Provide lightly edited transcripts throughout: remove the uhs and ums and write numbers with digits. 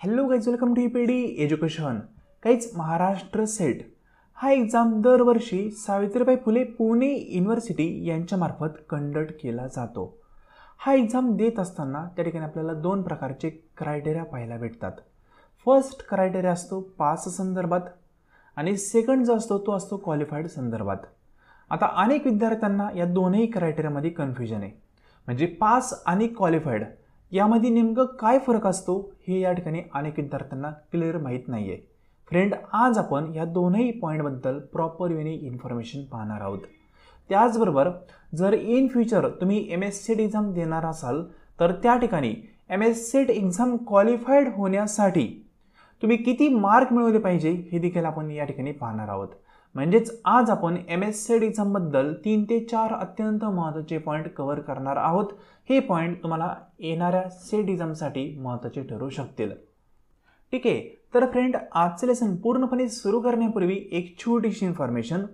Hello guys, welcome to EPD education. काहीच Maharashtra SET हा exam दरवर्षी सावित्रीबाई फुले पुणे युनिव्हर्सिटी यांच्यामार्फत कंडक्ट केला जातो. हा एक्झाम देत असताना त्या ठिकाणी आपल्याला दोन प्रकारचे क्रायटेरिया पाहायला भेटतात. फर्स्ट क्रायटेरिया असतो पास संदर्भात आणि सेकंड जो असतो तो असतो क्वालिफाईड संदर्भात. आता अनेक विद्यार्थ्यांना या दोन्ही क्रायटेरियामध्ये कन्फ्युजन आहे, म्हणजे पास आणि क्वालिफाईड यामध्ये नेमकं काय फरक असतो हे या ठिकाणी अनेक विद्यार्थ्यांना क्लिअर माहीत नाही आहे. फ्रेंड, आज आपण या दोनही पॉईंटबद्दल प्रॉपर वेने इन्फॉर्मेशन पाहणार आहोत. त्याचबरोबर जर इन फ्युचर तुम्ही MSCET एक्झाम देणार असाल तर त्या ठिकाणी MSCET एक्झाम क्वालिफाईड होण्यासाठी तुम्ही किती मार्क मिळवले पाहिजे हे देखील आपण या ठिकाणी पाहणार आहोत. म्हणजेच आज आपण MSCET एक्झामबद्दल 3 ते 4 अत्यंत महत्त्वाचे पॉईंट कव्हर करणार आहोत. हे पॉईंट तुम्हाला येणाऱ्या सेट एक्झामसाठी महत्त्वाचे ठरू शकतील. ठीक आहे, तर फ्रेंड, आजचे लेसन पूर्णपणे सुरू करण्यापूर्वी एक छोटीशी इन्फॉर्मेशन.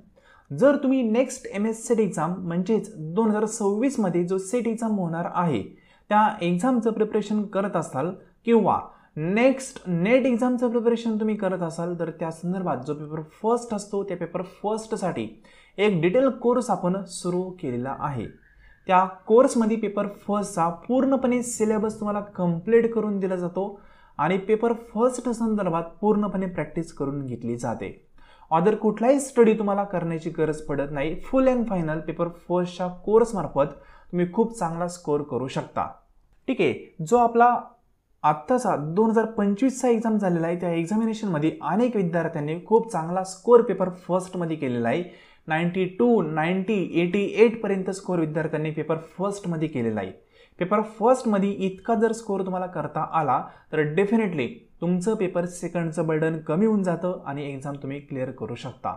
जर तुम्ही नेक्स्ट MSCET एक्झाम म्हणजेच 2026 मध्ये जो सेट एक्झाम होणार आहे त्या एक्झामचं प्रिपरेशन करत असाल किंवा नेक्स्ट नेट एक्झामचं प्रिपरेशन तुम्ही करत असाल तर त्या संदर्भात जो पेपर फर्स्ट असतो त्या पेपर फर्स्टसाठी एक डिटेल कोर्स आपण सुरू केलेला आहे. त्या कोर्समध्ये पेपर फर्स्टचा पूर्णपणे सिलेबस तुम्हाला कंप्लीट करून दिला जातो आणि पेपर फर्स्ट संदर्भात पूर्णपणे प्रॅक्टिस करून घेतली जाते. अदर कुठलाही स्टडी तुम्हाला करण्याची गरज पडत नाही. फुल अँड फायनल पेपर फर्स्टच्या कोर्समार्फत तुम्ही खूप चांगला स्कोअर करू शकता. ठीक आहे, जो आपला आत्ताचा 2025चा एक्झाम झालेला आहे त्या एक्झामिनेशनमध्ये अनेक विद्यार्थ्यांनी खूप चांगला स्कोअर पेपर फर्स्टमध्ये केलेला आहे. 92, 90, 88 पर्यंत स्कोअर विद्यार्थ्यांनी पेपर फर्स्टमध्ये केलेला आहे. पेपर फर्स्टमध्ये इतका जर स्कोअर तुम्हाला करता आला तर डेफिनेटली तुमचं पेपर सेकंडचं बर्डन कमी होऊन जातं आणि एक्झाम तुम्ही क्लिअर करू शकता.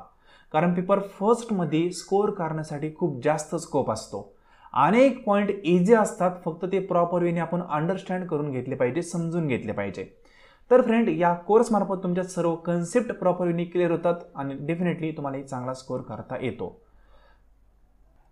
कारण पेपर फर्स्टमध्ये स्कोअर करण्यासाठी खूप जास्त स्कोप असतो. अनेक पॉईंट इझी असतात, फक्त ते प्रॉपर वेने आपण अंडरस्टँड करून घेतले पाहिजे, समजून घेतले पाहिजे. तर फ्रेंड, या कोर्समार्फत तुमच्या सर्व कन्सेप्ट प्रॉपर वेने क्लिअर होतात आणि डेफिनेटली तुम्हाला एक चांगला स्कोअर करता येतो.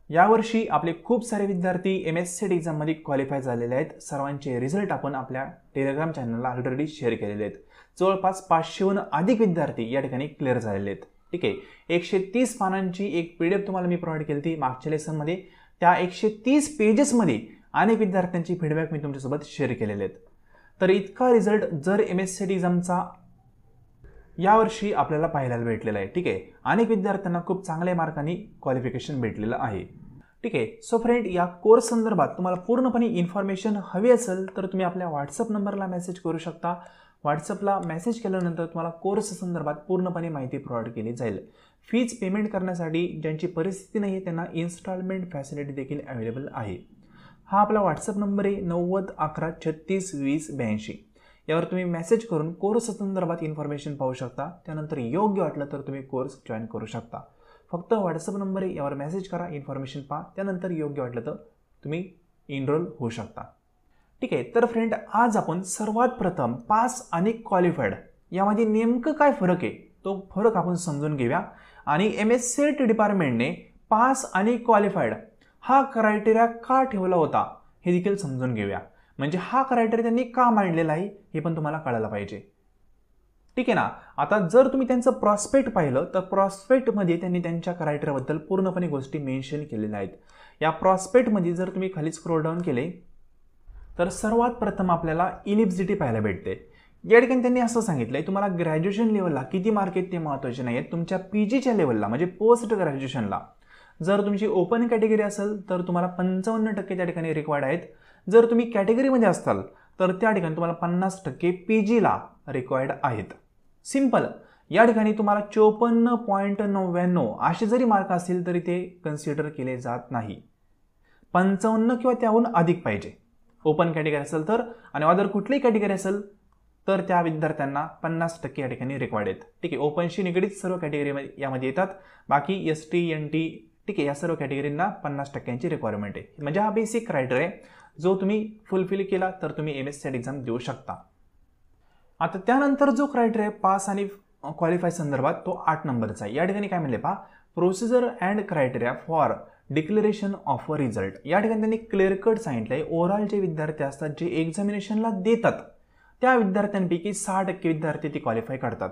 यावर्षी आपले खूप सारे विद्यार्थी MSCET एक्झाममध्ये क्वालिफाय झालेले आहेत. सर्वांचे रिझल्ट आपण आपल्या टेलिग्राम चॅनलला ऑलरेडी शेअर केलेले आहेत. जवळपास 500हून अधिक विद्यार्थी या ठिकाणी क्लिअर झालेले आहेत. ठीक आहे, 130 पानांची एक PDF तुम्हाला मी प्रोव्हाइड केली होती मागच्या लेसनमध्ये. त्या 130 पेजेसमध्ये अनेक विद्यार्थ्यांची फीडबॅक मी तुमच्यासोबत शेअर केलेले आहेत. तर इतका रिझल्ट जर MSCET एक्झामचा यावर्षी आपल्याला पाहायला भेटलेला आहे. ठीक आहे, अनेक विद्यार्थ्यांना खूप चांगल्या मार्कांनी क्वालिफिकेशन भेटलेलं आहे. ठीक आहे, सो फ्रेंड, या कोर्स संदर्भात तुम्हाला पूर्णपणे इन्फॉर्मेशन हवी असेल तर तुम्ही आपल्या व्हॉट्सअप नंबरला मेसेज करू शकता. व्हॉट्सअपला मेसेज केल्यानंतर तुम्हाला कोर्स संदर्भात पूर्णपणे माहिती प्रोव्हाइड केली जाईल. फीज पेमेंट करण्यासाठी ज्यांची परिस्थिती नाही आहे त्यांना इन्स्टॉलमेंट फॅसिलिटी देखील अवेलेबल आहे. हा आपला व्हॉट्सअप नंबर आहे 90 11 36 20 82. यावर तुम्ही मेसेज करून कोर्स संदर्भात इन्फॉर्मेशन पाहू शकता. त्यानंतर योग्य वाटलं तर तुम्ही कोर्स जॉईन करू शकता. फक्त व्हॉट्सअप नंबर आहे, यावर मेसेज करा, इन्फॉर्मेशन पहा, त्यानंतर योग्य वाटलं तर तुम्ही इनरोल होऊ शकता. ठीक आहे, तर फ्रेंड, आज आपण सर्वात प्रथम पास आणि क्वालिफाईड यामध्ये नेमकं काय फरक आहे तो फरक आपण समजून घेऊया आणि MSCET डिपार्टमेंटने पास आणि क्वालिफाईड हा क्रायटेरिया का ठेवला होता हे देखील समजून घेऊया. म्हणजे हा क्रायटेरिया त्यांनी का मांडलेला आहे हे पण तुम्हाला कळायला पाहिजे. ठीक आहे ना. आता जर तुम्ही त्यांचं प्रॉस्पेक्ट पाहिलं तर प्रॉस्पेक्टमध्ये त्यांनी त्यांच्या क्रायटेरियाबद्दल पूर्णपणे गोष्टी मेन्शन केलेल्या आहेत. या प्रॉस्पेक्टमध्ये जर तुम्ही खाली स्क्रोल डाऊन केले तर सर्वात प्रथम आपल्याला इलिजिबिलिटी पाहायला भेटते. या ठिकाणी त्यांनी असं सांगितलंय तुम्हाला ग्रॅज्युएशन लेवलला किती मार्क आहेत ते महत्त्वाचे नाही आहेत. तुमच्या PGच्या लेवलला म्हणजे पोस्ट ग्रॅज्युएशनला जर तुमची ओपन कॅटेगरी असेल तर तुम्हाला 55% त्या ठिकाणी रिक्वायर्ड आहेत. जर तुम्ही कॅटेगरीमध्ये असाल तर त्या ठिकाणी तुम्हाला 50% PGला रिक्वायर्ड आहेत. सिंपल. या ठिकाणी तुम्हाला 54.99 असे जरी मार्क असतील तरी ते कन्सिडर केले जात नाही. 55 किंवा त्याहून अधिक पाहिजे ओपन कॅटेगरी असेल तर, आणि अदर कुठलीही कॅटेगरी असेल तर त्या विद्यार्थ्यांना 50% या ठिकाणी रिक्वायर्ड आहेत. ठीक आहे, ओपनशी निगडीत सर्व कॅटेगरी यामध्ये येतात. बाकी ST NT ठीक आहे या सर्व कॅटेगरींना 50%ची रिक्वायरमेंट आहे. म्हणजे हा बेसिक क्रायटेरिया आहे जो तुम्ही फुलफिल केला तर तुम्ही MSCET एक्झाम देऊ शकता. आता त्यानंतर जो क्रायटेरिया पास आणि क्वालिफाय संदर्भात तो 8 नंबरचा आहे. या ठिकाणी काय म्हणले पहा, procedure and criteria for declaration of a result. या ठिकाणी त्यांनी क्लिअर कट सांगितलंय ओव्हरऑल जे विद्यार्थी असतात जे एक्झामिनेशनला देतात त्या विद्यार्थ्यांपैकी 6% विद्यार्थी ते क्वालिफाय करतात.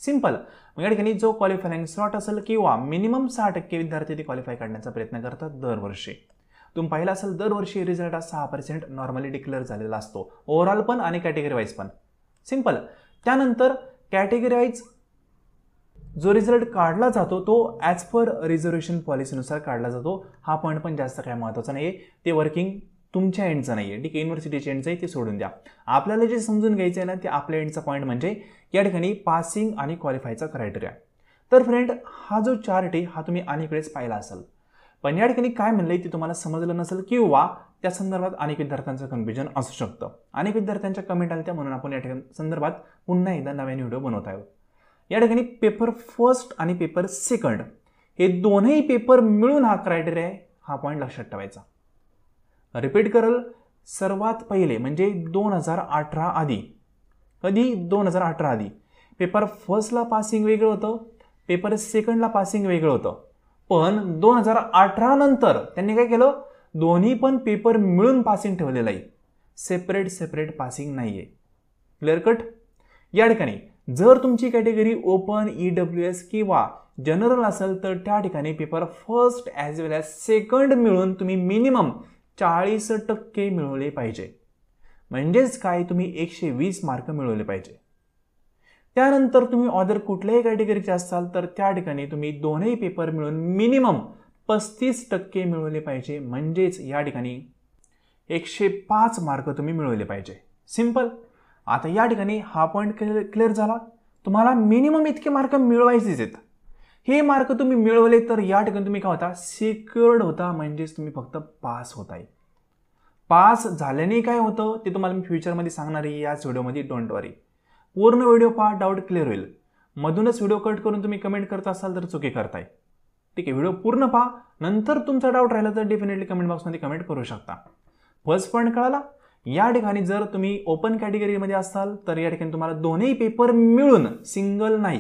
सिंपल. मग या ठिकाणी जो क्वालिफाईंग स्लॉट असेल किंवा मिनिमम 6% विद्यार्थी ते क्वालिफाय करण्याचा प्रयत्न करतात दरवर्षी. तुम्ही पाहिलं असेल दरवर्षी रिझल्ट हा 6% नॉर्मली डिक्लेअर झालेला असतो, ओव्हरऑल पण आणि कॅटेगरी वाईज पण. सिंपल. त्यानंतर कॅटेगरी वाईज जो रिझल्ट काढला जातो तो ॲज पर रिझर्वेशन पॉलिसीनुसार काढला जातो. हा पॉईंट पण जास्त काय महत्त्वाचा नाही आहे, ते वर्किंग तुमच्या एंडचं नाही आहे, ठीक आहे, युनिव्हर्सिटीच्या एंडचं आहे, ते सोडून द्या. आपल्याला जे समजून घ्यायचं आहे ना ते आपल्या एंडचा पॉईंट म्हणजे या ठिकाणी पासिंग आणि क्वालिफायचा क्रायटेरिया. तर फ्रेंड हा जो चार्ट आहे हा तुम्ही अनेकवेळेस पाहिला असेल, पण या ठिकाणी काय म्हणलंय ते तुम्हाला समजलं नसेल किंवा त्या संदर्भात अनेक विद्यार्थ्यांचं कन्फ्युजन असू शकतं. अनेक विद्यार्थ्यांच्या कमेंट आल्या त्या म्हणून आपण या ठिकाणी संदर्भात पुन्हा एकदा नव्याने व्हिडिओ बनवत आहोत. या ठिकाणी पेपर फर्स्ट आणि पेपर सेकंड हे दोन्ही पेपर मिळून हा क्रायटेरिया आहे, हा पॉईंट लक्षात ठेवायचा. रिपीट करल, सर्वात पहिले म्हणजे 2018 आधी, कधी 2018 आधी पेपर फर्स्टला पासिंग वेगळं होतं, पेपर सेकंडला पासिंग वेगळं होतं. पण 2018 नंतर त्यांनी काय केलं, दोन्ही पण पेपर मिळून पासिंग ठेवलेलं आहे, सेपरेट पासिंग नाही आहे. Clear cut. या ठिकाणी जर तुमची कॅटेगरी ओपन, EWS किंवा जनरल असेल तर त्या ठिकाणी पेपर फर्स्ट ॲज वेल ॲज सेकंड मिळून तुम्ही मिनिमम 40% मिळवले पाहिजे. म्हणजेच काय, तुम्ही 120 मार्क मिळवले पाहिजे. त्यानंतर तुम्ही अदर कुठल्याही कॅटेगरीचे असाल तर त्या ठिकाणी तुम्ही दोन्ही पेपर मिळून मिनिमम 35% मिळवले पाहिजे. म्हणजेच या ठिकाणी 105 मार्क तुम्ही मिळवले पाहिजे. सिंपल. आता या ठिकाणी हा पॉईंट क्लिअर झाला. तुम्हाला मिनिमम इतके मार्क मिळवायचेच आहेत. हे मार्क तुम्ही मिळवले तर या ठिकाणी तुम्ही काय होता, सिक्युअर्ड होता, म्हणजेच तुम्ही फक्त पास होताय. पास झाल्याने काय होतं ते तुम्हाला मी फ्युचरमध्ये सांगणार आहे याच व्हिडिओमध्ये, डोंट वरी. पूर्ण व्हिडिओ पहा, डाऊट क्लिअर होईल. मधूनच व्हिडिओ कट करून तुम्ही कमेंट करत असाल तर चुकी करताय. ठीक आहे, व्हिडिओ पूर्ण पहा, नंतर तुमचा डाऊट राहिला तर डेफिनेटली कमेंट बॉक्समध्ये कमेंट करू शकता. फर्स्ट पॉईंट कळाला. या ठिकाणी जर तुम्ही ओपन कॅटेगरीमध्ये असाल तर या ठिकाणी तुम्हाला दोन्ही पेपर मिळून, सिंगल नाही,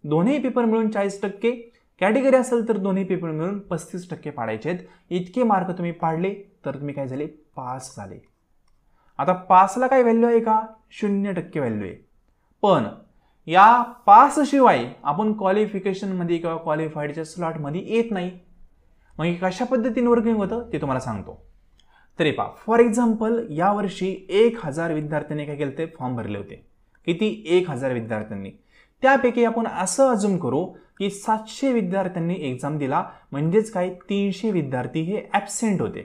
दोन्ही पेपर मिळून 40%, कॅटेगरी असेल तर दोन्ही पेपर मिळून 35% पाडायचे आहेत. इतके मार्क तुम्ही पाडले तर तुम्ही काय झाले, पास झाले. आता पासला काय व्हॅल्यू आहे का, 0% व्हॅल्यू आहे. पण या पास शिवाय आपण क्वालिफिकेशनमध्ये किंवा क्वालिफाईडच्या स्लॉटमध्ये येत नाही. मग कशा पद्धतीने वर्किंग होतं ते तुम्हाला सांगतो. तरी पहा, फॉर एक्झाम्पल यावर्षी 1000 विद्यार्थ्यांनी काय केलं, ते फॉर्म भरले होते. किती, 1000 विद्यार्थ्यांनी. त्यापैकी आपण असं अजूम करू की 700 विद्यार्थ्यांनी एक्झाम दिला, म्हणजेच काय 300 विद्यार्थी हे ॲबसेंट होते.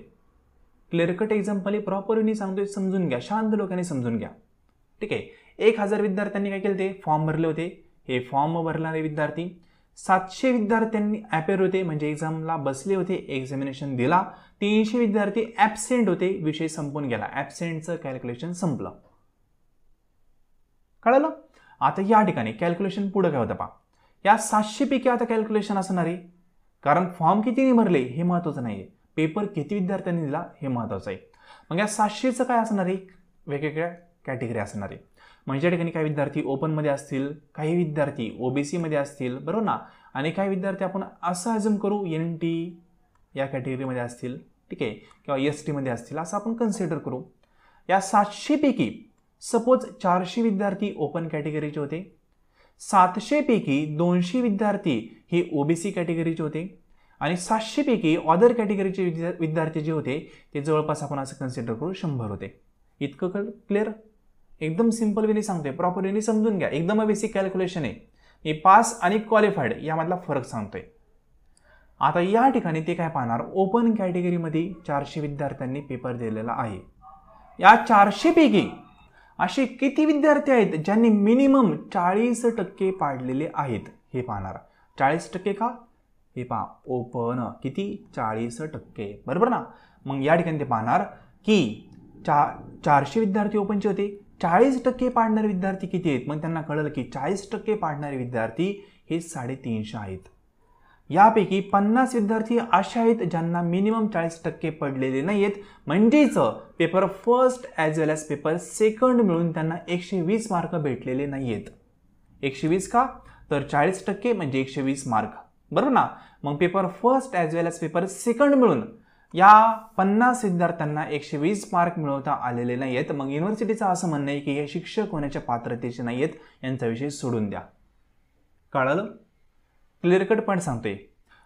क्लिअर कट एक्झाम्पल प्रॉपरली सांगतोय, समजून घ्या, शांत लोकांनी समजून घ्या. ठीक आहे. 1000 विद्यार्थ्यांनी काय केलं, ते फॉर्म भरले होते. हे फॉर्म भरणारे विद्यार्थी 700 विद्यार्थ्यांनी अपेअर होते, म्हणजे एक्झामला बसले होते, एक्झामिनेशन दिला. 300 विद्यार्थी ॲबसेंट होते, विषय संपून गेला, ॲबसेंटचं कॅल्क्युलेशन संपलं. कळलं. आता या ठिकाणी कॅल्क्युलेशन पुढे काय होतं पहा, या 700 पैकी आता कॅल्क्युलेशन असणार आहे, कारण फॉर्म कितीने भरले हे महत्त्वाचं नाही आहे, पेपर किती विद्यार्थ्यांनी दिला हे महत्त्वाचं आहे. मग या 700चं काय असणार आहे, वेगवेगळ्या कॅटेगरी असणार आहे. म्हणजे या ठिकाणी काही विद्यार्थी ओपनमध्ये असतील, काही विद्यार्थी OBCमध्ये असतील, बरोबर ना, आणि काही विद्यार्थी आपण असं अजूम करू NT या कॅटेगरीमध्ये असतील, ठीक आहे, किंवा STमध्ये असतील, असं आपण कन्सिडर करू. या 700 पैकी सपोज 400 विद्यार्थी ओपन कॅटेगरीचे होते, 700 पैकी 200 विद्यार्थी हे OBC कॅटेगरीचे होते, आणि 700 पैकी अदर कॅटेगरीचे विद्यार्थी जे होते ते जवळपास आपण असं कन्सिडर करू 100 होते. इतकं क्लिअर. एकदम सिंपल वेनी सांगतोय, प्रॉपर वेनी समजून घ्या, एकदम बेसिक कॅल्क्युलेशन आहे. हे पास आणि क्वालिफाईड यामधला फरक सांगतोय. आता या ठिकाणी ते काय पाहणार, ओपन कॅटेगरीमध्ये 400 विद्यार्थ्यांनी पेपर दिलेला आहे. या 400 पैकी असे किती विद्यार्थी आहेत ज्यांनी मिनिमम 40% पाडलेले आहेत हे पाहणार. 40% का, हे पहा, ओपन किती, 40%, बरोबर ना. मग या ठिकाणी ते पाहणार की 400 विद्यार्थी ओपनचे होते, 40% पाडणारे विद्यार्थी किती आहेत. मग त्यांना कळलं की 40% पाडणारे विद्यार्थी हे 350 आहेत. यापैकी 50 विद्यार्थी असे आहेत ज्यांना मिनिमम 40% पडलेले नाही आहेत, म्हणजेच पेपर फर्स्ट ॲज वेल ॲज पेपर सेकंड मिळून त्यांना 120 मार्क भेटलेले नाही आहेत. 120 का, तर 40% म्हणजे 120 मार्क, बरोबर ना. मग पेपर फर्स्ट ॲज वेल ॲज पेपर सेकंड मिळून या 50 विद्यार्थ्यांना 120 मार्क मिळवता आलेले नाहीत, मग युनिव्हर्सिटीचं असं म्हणणं आहे की हे शिक्षक होण्याच्या पात्रतेचे नाहीत, यांचा विषय सोडून द्या. कळलं? क्लिअर कट पॉईंट सांगतोय.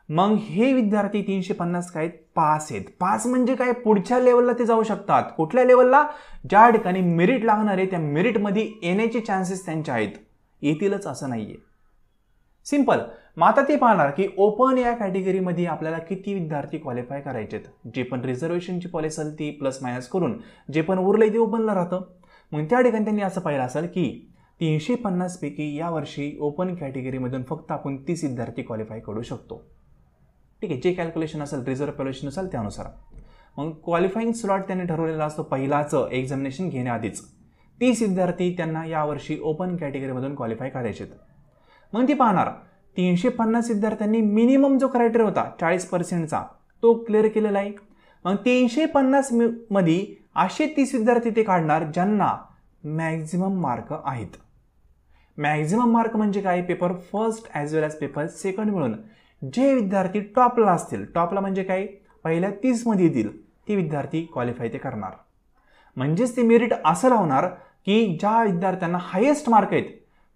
मग हे विद्यार्थी 350 काय पास आहेत. पास म्हणजे काय, पुढच्या लेवलला ते जाऊ शकतात. कुठल्या लेवलला? ज्या ठिकाणी मेरिट लागणार आहे त्या मेरिटमध्ये येण्याचे चान्सेस त्यांचे आहेत. येतीलच असं नाहीये. सिंपल. मग आता ते पाहणार की ओपन या कॅटेगरीमध्ये आपल्याला किती विद्यार्थी क्वालिफाय करायचे आहेत. जे पण रिझर्वेशनची पॉलिसी असेल ती प्लस मायनस करून जे पण उरलंय ते ओपनला राहतं. मग त्या ठिकाणी त्यांनी असं पाहिलं असेल की 350 पैकी यावर्षी ओपन कॅटेगरीमधून फक्त आपण 30 विद्यार्थी क्वालिफाय करू शकतो. ठीक आहे, जे कॅल्क्युलेशन असेल रिझर्व पॉल्युशन असेल त्यानुसार. मग क्वालिफाईंग स्लॉट त्यांनी ठरवलेला असतो पहिलाच एक्झामिनेशन घेण्याआधीच. 30 विद्यार्थी त्यांना यावर्षी ओपन कॅटेगरीमधून क्वालिफाय करायचे. मग ती पाहणार 350 विद्यार्थ्यांनी मिनिमम जो क्रायटेरिया होता 40% तो क्लिअर केलेला आहे. मग 350 मध्ये असे 30 विद्यार्थी ते काढणार ज्यांना मॅक्झिमम मार्क आहेत. मॅक्झिमम मार्क म्हणजे काय? पेपर फर्स्ट ॲज वेल ॲज पेपर सेकंड मिळून जे विद्यार्थी टॉपला असतील, टॉपला म्हणजे काय, पहिल्या 30 मध्ये येतील, ते विद्यार्थी क्वालिफाय ते करणार. म्हणजेच ते मेरिट असं लावणार की ज्या विद्यार्थ्यांना हायेस्ट मार्क आहेत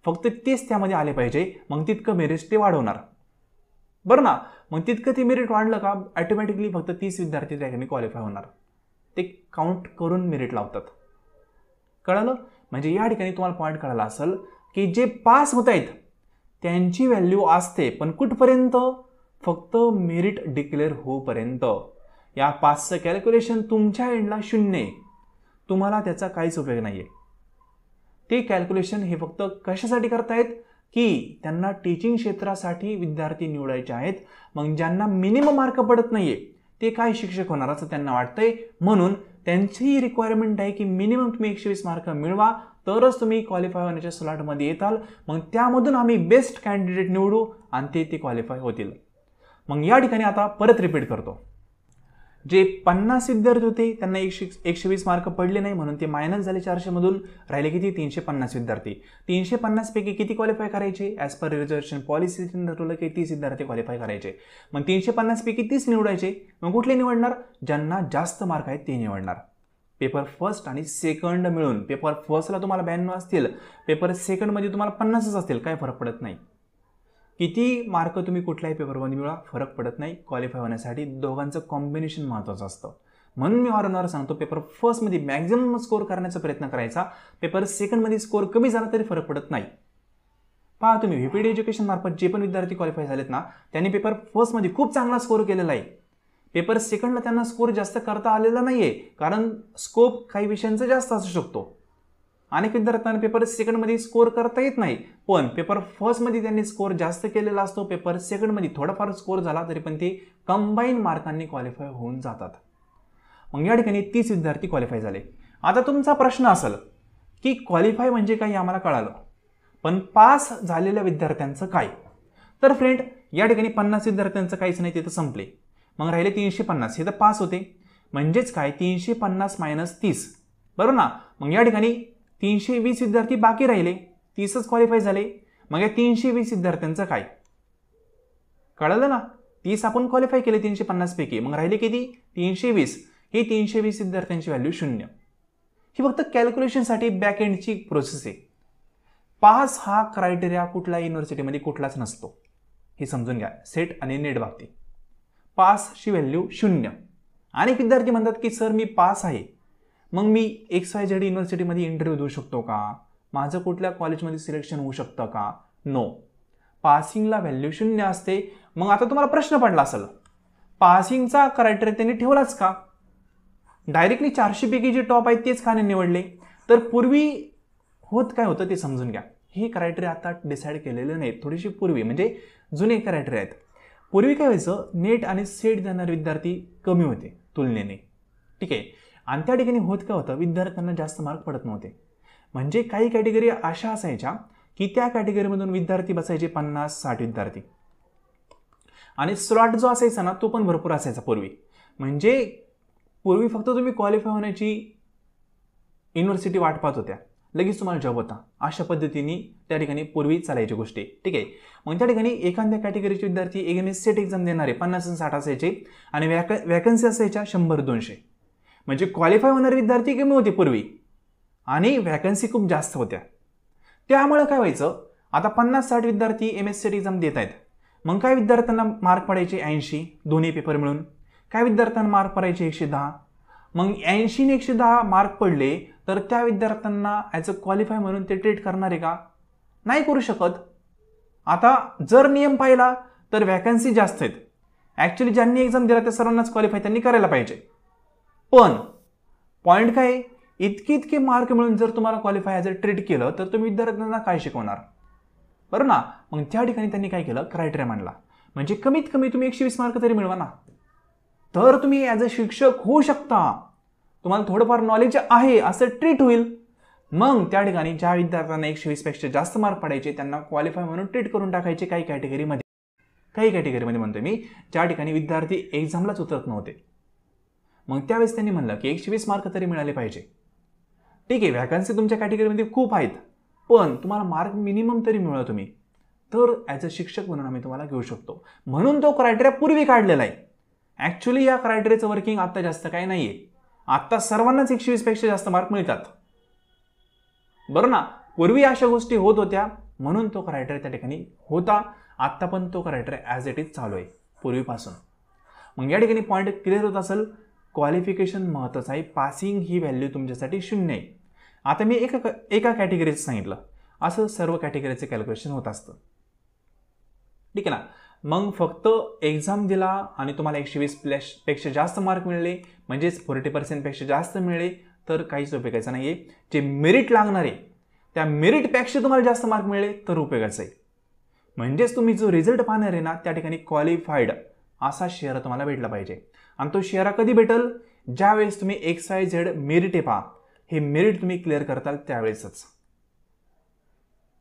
फक्त तेच त्यामध्ये आले पाहिजे. मग तितकं मेरिट ते वाढवणार. बरं ना? मग तितकं ते मेरिट वाढलं का ऑटोमॅटिकली फक्त 30 विद्यार्थी त्या ठिकाणी क्वालिफाय होणार. ते काउंट करून मेरिट लावतात. कळलं? म्हणजे या ठिकाणी तुम्हाला पॉईंट कळाला असेल की जे पास होत आहेत त्यांची व्हॅल्यू असते, पण कुठपर्यंत? फक्त मेरिट डिक्लेअर होईपर्यंत. या पासचं कॅल्क्युलेशन तुमच्या एंडला 0 आहे. तुम्हाला त्याचा काहीच उपयोग नाही आहे. ते कॅल्क्युलेशन हे फक्त कशासाठी करतायत की त्यांना टीचिंग क्षेत्रासाठी विद्यार्थी निवडायचे आहेत. मग ज्यांना मिनिमम मार्क पडत नाहीये ते काय शिक्षक होणार असं त्यांना वाटतंय, म्हणून त्यांची रिक्वायरमेंट आहे की मिनिमम तुम्ही 120 मार्क मिळवा तरच तुम्ही क्वालिफाय होण्याच्या स्लॉटमध्ये येताल. मग त्यामधून आम्ही बेस्ट कॅन्डिडेट निवडू आणि ते क्वालिफाय होतील. मग या ठिकाणी आता परत रिपीट करतो. जे 50 विद्यार्थी होते त्यांना 120 मार्क पडले नाही म्हणून ते मायनस झाले 400 मधून. राहिले किती? 350 विद्यार्थी. 350 पैकी किती क्वालिफाय करायचे? ॲज पर रिझर्वेशन पॉलिसी ठरवलं की 30 विद्यार्थी क्वालिफाय करायचे. मग 350 पैकी 30 निवडायचे. मग कुठले निवडणार? ज्यांना जास्त मार्क आहेत ते निवडणार. पेपर फर्स्ट आणि सेकंड मिळून. पेपर फर्स्टला तुम्हाला 92 असतील, पेपर सेकंडमध्ये तुम्हाला 50च असतील, काय फरक पडत नाही. किती मार्क तुम्ही कुठल्याही पेपरमध्ये मिळवा फरक पडत नाही. क्वालिफाय होण्यासाठी दोघांचं कॉम्बिनेशन महत्त्वाचं असतं. म्हणून मी वारंवार सांगतो पेपर फर्स्टमध्ये मॅक्झिमम स्कोअर करण्याचा प्रयत्न करायचा. पेपर सेकंडमध्ये स्कोअर कमी झाला तरी फरक पडत नाही. पहा तुम्ही व्हीपीडी एज्युकेशन मार्फत जे पण विद्यार्थी क्वालिफाय झालेत ना त्यांनी पेपर फर्स्टमध्ये खूप चांगला स्कोअर केलेला आहे. पेपर सेकंडला त्यांना स्कोअर जास्त करता आलेला नाहीये, कारण स्कोप काही विषयांचा जास्त असू शकतो. अनेक विद्यार्थ्यांना पेपर सेकंडमध्ये स्कोअर करता येत नाही, पण पेपर फर्स्टमध्ये त्यांनी स्कोअर जास्त केलेला असतो. पेपर सेकंडमध्ये थोडाफार स्कोअर झाला तरी पण ते कंबाईन मार्कांनी क्वालिफाय होऊन जातात. मग या ठिकाणी 30 विद्यार्थी क्वालिफाय झाले. आता तुमचा प्रश्न असेल की क्वालिफाय म्हणजे काय आम्हाला कळालं, पण पास झालेल्या विद्यार्थ्यांचं काय? तर फ्रेंड या ठिकाणी 50 विद्यार्थ्यांचं काहीच नाही, ते तर संपले. मग राहिले 350. हे तर पास होते. म्हणजेच काय? 350 मायनस 30. बरोबर ना? मग या ठिकाणी 320 विद्यार्थी बाकी राहिले, 30च क्वालिफाय झाले. मग या 320 विद्यार्थ्यांचं काय? कळलं ना? 30 आपण क्वालिफाय केले 350 पैकी. मग राहिले किती? 320. हे 320 विद्यार्थ्यांची व्हॅल्यू 0. ही फक्त कॅल्क्युलेशनसाठी बॅक एंडची प्रोसेस आहे. पास हा क्रायटेरिया कुठल्या युनिव्हर्सिटीमध्ये कुठलाच नसतो, हे समजून घ्या. सेट आणि नेट बाबतीत पासची व्हॅल्यू 0. अनेक विद्यार्थी म्हणतात की सर मी पास आहे, मग मी XYZ युनिव्हर्सिटीमध्ये इंटरव्ह्यू देऊ शकतो का? माझं कुठल्या कॉलेजमध्ये सिलेक्शन होऊ शकतं का? नो. पासिंगला व्हॅल्यू 0 असते. मग आता तुम्हाला प्रश्न पडला असेल, पासिंगचा क्रायटेरिया त्यांनी ठेवलाच का? डायरेक्टली 400 पैकी जे टॉप आहेत तेच का नाही निवडले? तर पूर्वी होत काय होतं ते समजून घ्या. हे क्रायटेरिया आता डिसाईड केलेले नाहीत, थोडीशी पूर्वी म्हणजे जुने क्रायटेरिया आहेत. पूर्वी काय व्हायचं, नेट आणि सेट देणारे विद्यार्थी कमी होते तुलनेने. ठीक आहे. आणि त्या ठिकाणी होत काय होतं, विद्यार्थ्यांना जास्त मार्क पडत नव्हते. म्हणजे काही कॅटेगरी अशा असायच्या की त्या कॅटेगरीमधून विद्यार्थी बसायचे 50-60 विद्यार्थी. आणि स्लॉट जो असायचा ना तो पण भरपूर असायचा पूर्वी. म्हणजे पूर्वी फक्त तुम्ही क्वालिफाय होण्याची युनिव्हर्सिटी वाट पाहत होत्या. लगेच तुम्हाला जॉब होता. अशा पद्धतीने त्या ठिकाणी पूर्वी चालायची गोष्टी. ठीक आहे. मग त्या ठिकाणी एखाद्या कॅटेगरीचे विद्यार्थी एमएस सेट एक्झाम देणारे 50 आणि 60 असायचे आणि वॅकन्सी असायच्या 100-200. म्हणजे क्वालिफाय होणारे विद्यार्थी कमी होते पूर्वी आणि वॅकन्सी खूप जास्त होत्या. त्यामुळे काय व्हायचं, आता 50-60 विद्यार्थी एमएस सेट एक्झाम देत आहेत. मग काय विद्यार्थ्यांना मार्क पडायचे 80 दोन्ही पेपर मिळून, काय विद्यार्थ्यांना मार्क पडायचे 110. मग 80 आणि 110 मार्क पडले तर त्या विद्यार्थ्यांना ॲज अ क्वालिफाय म्हणून ते ट्रीट करणार आहे का? नाही करू शकत. आता जर नियम पाहिला तर वॅकन्सी जास्त आहेत. ॲक्च्युली ज्यांनी एक्झाम दिला त्या सर्वांनाच क्वालिफाय त्यांनी करायला पाहिजे. पण पॉईंट काय, इतके मार्क मिळून जर तुम्हाला क्वालिफाय ॲज अ ट्रीट केलं तर तुम्ही विद्यार्थ्यांना काय शिकवणार? बरं ना. मग त्या ठिकाणी त्यांनी काय केलं, क्रायटेरिया मांडला. म्हणजे कमीत कमी तुम्ही 120 मार्क तरी मिळवा ना, तर तुम्ही ॲज अ शिक्षक होऊ शकता. तुम्हाला थोडंफार नॉलेज आहे असं ट्रीट होईल. मग त्या ठिकाणी ज्या विद्यार्थ्यांना 120 पेक्षा जास्त मार्क पडायचे त्यांना क्वालिफाय म्हणून ट्रीट करून टाकायचे. काही कॅटेगरीमध्ये म्हणतोय मी, ज्या ठिकाणी विद्यार्थी एक्झामलाच उतरत नव्हते. मग त्यावेळेस त्यांनी म्हणलं की 120 मार्क तरी मिळाले पाहिजे. ठीक आहे, वॅकन्सी तुमच्या कॅटेगरीमध्ये खूप आहेत, पण तुम्हाला मार्क मिनिमम तरी मिळवा तुम्ही, तर ॲज अ शिक्षक म्हणून आम्ही तुम्हाला घेऊ शकतो. म्हणून तो क्रायटेरिया पूर्वी काढलेला आहे. ॲक्च्युली या क्रायटेरियाचं वर्किंग आत्ता जास्त काही नाही आहे. आत्ता सर्वांनाच 120 पेक्षा जास्त मार्क मिळतात. बरं ना. पूर्वी अशा गोष्टी होत होत्या म्हणून तो क्रायटेरिया त्या ठिकाणी होता. आत्ता पण तो क्रायटेरिया ॲज इट इज चालू आहे पूर्वीपासून. मग या ठिकाणी पॉईंट क्लिअर होत असेल, क्वालिफिकेशन महत्त्वाचं आहे. पासिंग ही व्हॅल्यू तुमच्यासाठी 0 आहे. आता मी एका कॅटेगरीचं सांगितलं, असं सर्व कॅटेगरीचं कॅल्क्युलेशन होत असतं. ठीक आहे ना. मग फक्त एक्झाम दिला आणि तुम्हाला 120 पेक्षा जास्त मार्क मिळाले, म्हणजेच 40% पेक्षा जास्त मिळाले तर काहीच उपयोगाचं नाही आहे. जे मेरिट लागणार आहे त्या मेरिटपेक्षा तुम्हाला जास्त मार्क मिळाले तर उपयोगाचं आहे. म्हणजेच तुम्ही जो रिझल्ट पाहणार आहे ना त्या ठिकाणी क्वालिफाईड असा शेअर तुम्हाला भेटला पाहिजे. आणि तो शेअर कधी भेटेल, ज्यावेळेस तुम्ही XYZ मेरिट आहे पहा, हे मेरिट तुम्ही क्लिअर करताल त्यावेळेसच.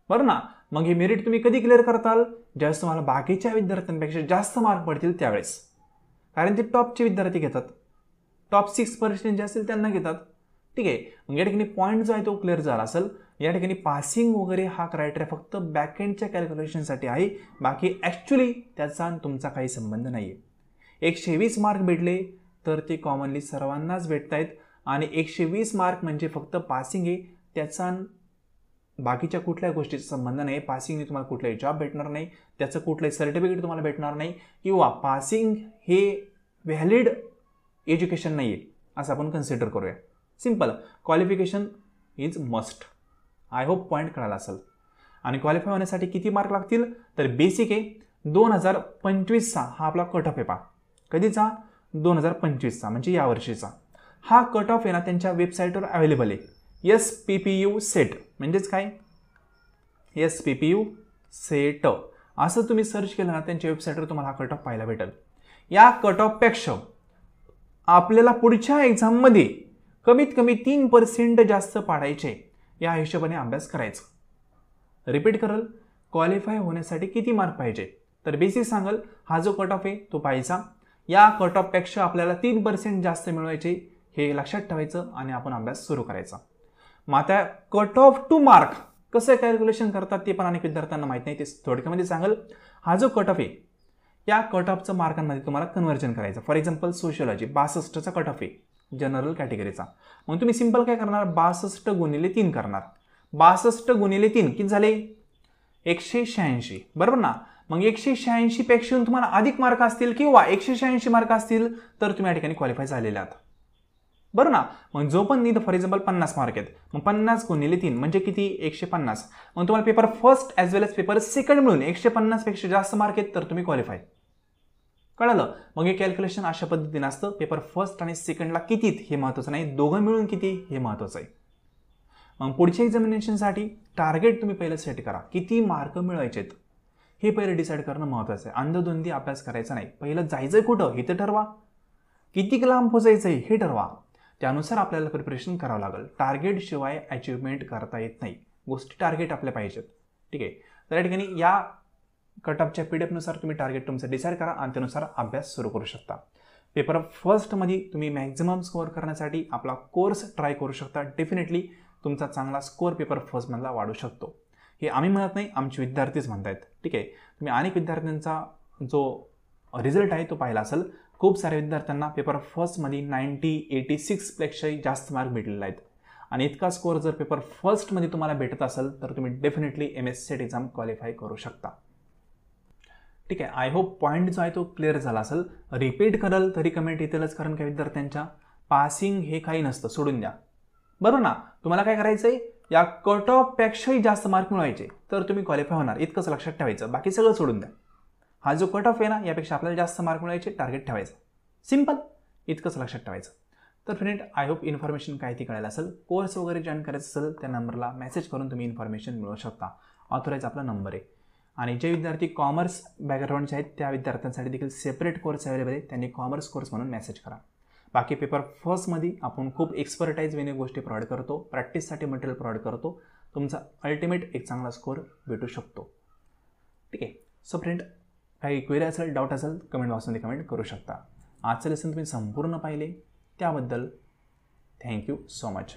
बरं ना. मग हे मेरिट तुम्ही कधी क्लिअर करताल, ज्यावेळेस तुम्हाला बाकीच्या विद्यार्थ्यांपेक्षा जास्त मार्क पडतील त्यावेळेस. कारण ते टॉपचे विद्यार्थी घेतात, टॉप 6% जे असेल त्यांना घेतात. ठीक आहे. मग या ठिकाणी पॉईंट जो आहे तो क्लिअर झाला असेल. या ठिकाणी पासिंग वगैरे हा क्रायटेरिया फक्त बॅकएंडच्या कॅल्क्युलेशनसाठी आहे, बाकी ॲक्च्युली त्याचा तुमचा काही संबंध नाही आहे. 120 मार्क भेटले तर ते कॉमनली सर्वांनाच भेटत आहेत आणि 120 मार्क म्हणजे फक्त पासिंग आहे, त्याचा बाकीच्या कुठल्याही गोष्टीचा संबंध नाही. पासिंगने तुम्हाला कुठलाही जॉब भेटणार नाही, त्याचं कुठलंही सर्टिफिकेट तुम्हाला भेटणार नाही, किंवा पासिंग हे व्हॅलिड एज्युकेशन नाही आहे असं आपण कन्सिडर करूया. Simple, qualification is must. I hope point कळाला असेल. आणि क्वालिफाय होण्यासाठी किती मार्क लागतील, तर बेसिक आहे 2025चा हा आपला कट ऑफ आहे पहा. कधीचा? 2025चा, म्हणजे यावर्षीचा. हा कट ऑफ आहे ना त्यांच्या वेबसाईटवर अवेलेबल आहे. SPPU सेट म्हणजेच काय, SPPU सेट असं तुम्ही सर्च केलं ना त्यांच्या वेबसाईटवर तुम्हाला हा कट ऑफ पाहायला भेटेल. या कट ऑफपेक्षा आपल्याला पुढच्या एक्झाममध्ये कमीत कमी 3% जास्त पाडायचे, या हिशोबाने अभ्यास करायचा. रिपीट करल, क्वालिफाय होण्यासाठी किती मार्क पाहिजे, तर बेसिक सांगल हा जो कट ऑफ आहे तो पाहायचा. या कट ऑफपेक्षा आपल्याला 3% जास्त मिळवायचे हे लक्षात ठेवायचं आणि आपण अभ्यास सुरू करायचा. मग आता कट ऑफ टू मार्क कसं कॅल्क्युलेशन करतात ते पण अनेक विद्यार्थ्यांना माहीत नाही, ते थोडक्यामध्ये सांगल. हा जो कट ऑफ आहे या कट ऑफचं मार्कांमध्ये तुम्हाला कन्व्हर्जन करायचं. फॉर एक्झाम्पल सोशियोलॉजी 62चा कट ऑफ आहे जनरल कॅटेगरीचा. मग तुम्ही सिंपल काय करणार, 62 गुणिले 3 करणार. 62 गुणिले 3 किती झाले, 186. बरोबर ना. मग 186 पेक्षा तुम्हाला अधिक मार्क असतील किंवा 186 मार्क असतील तर तुम्ही या ठिकाणी क्वालिफाय झालेले आहात. बरं ना. मग जो पण फॉर एक्झाम्पल 50 मार्क आहेत, मग 50 गुणिले 3 म्हणजे किती, 150. मग तुम्हाला पेपर फर्स्ट ॲज वेल एज पेपर सेकंड मिळून 150 पेक्षा जास्त मार्क आहेत तर तुम्ही क्वालिफाय. कळलं. मग हे कॅल्क्युलेशन अशा पद्धतीने असतं. पेपर फर्स्ट आणि सेकंडला किती हे महत्त्वाचं नाही, दोघं मिळून किती हे महत्त्वाचं आहे. मग पुढच्या एक्झामिनेशनसाठी टार्गेट तुम्ही पहिलं सेट करा, किती मार्क मिळवायचे आहेत हे पहिलं डिसाईड करणं महत्त्वाचं आहे. अंधधुंदी अभ्यास करायचा नाही. पहिलं जायचंय कुठं हे तर ठरवा, किती लांब पोचायचं आहे हे ठरवा, त्यानुसार आपल्याला प्रिपरेशन करावं लागेल. टार्गेट शिवाय अचिव्हमेंट करता येत नाही. गोष्टी टार्गेट आपल्या पाहिजेत. ठीक आहे. तर या ठिकाणी या कट ऑफच्या PDF नुसार तुम्ही टार्गेट तुमचं डिसाईड करा आणि त्यानुसार अभ्यास सुरू करू शकता. पेपर फर्स्टमध्ये तुम्ही मॅक्झिमम स्कोअर करण्यासाठी आपला कोर्स ट्राय करू शकता. डेफिनेटली तुमचा चांगला स्कोअर पेपर फर्स्टमधला वाढू शकतो. हे आम्ही म्हणत नाही, आमचे विद्यार्थीच म्हणत आहेत. ठीक आहे, तुम्ही अनेक विद्यार्थ्यांचा जो रिझल्ट आहे तो पाहिला असेल. खूप साऱ्या विद्यार्थ्यांना पेपर फर्स्टमध्ये 86पेक्षाही जास्त मार्क भेटलेले आहेत. आणि इतका स्कोअर जर पेपर फर्स्टमध्ये तुम्हाला भेटत असेल तर तुम्ही डेफिनेटली MSCET एक्झाम क्वालिफाय करू शकता. ठीक आहे, आय होप पॉईंट जो आहे तो क्लिअर झाला असेल. रिपीट कराल तरी कमेंट येतीलच, कारण काही विद्यार्थ्यांच्या पासिंग हे काही नसतं, सोडून द्या. बरोबर ना? तुम्हाला काय करायचं आहे, या कट ऑफपेक्षाही जास्त मार्क मिळवायचे तर तुम्ही क्वालिफाय होणार, इतकंच लक्षात ठेवायचं. बाकी सगळं सोडून द्या. हा जो कट ऑफ आहे ना, यापेक्षा आपल्याला जास्त मार्क मिळवायचे टार्गेट ठेवायचं. सिम्पल, इतकंच लक्षात ठेवायचं. तर फ्रेंड, आय होप इन्फॉर्मेशन काय ती कळायला असेल. कोर्स वगैरे जॉईन करायचं असेल त्या नंबरला मेसेज करून तुम्ही इन्फॉर्मेशन मिळवू शकता. ऑथोराईज आपला नंबर आहे. आणि जे विद्यार्थी कॉमर्स बॅकग्राऊंडचे आहेत त्या विद्यार्थ्यांसाठी देखील सेपरेट कोर्स अवेलेबल आहे. त्यांनी कॉमर्स कोर्स म्हणून मेसेज करा. बाकी पेपर फर्स्टमध्ये आपण खूप एक्सपर्टाईज वेने गोष्टी प्रोव्हाइड करतो, प्रॅक्टिससाठी मटेरियल प्रोव्हाइड करतो. तुमचा अल्टिमेट एक चांगला स्कोअर भेटू शकतो. ठीक आहे. सो फ्रेंड, काही क्वेरी असेल, डाऊट असेल, कमेंट बॉक्समध्ये कमेंट करू शकता. आजचं लेसन तुम्ही संपूर्ण पाहिले त्याबद्दल थँक्यू सो मच.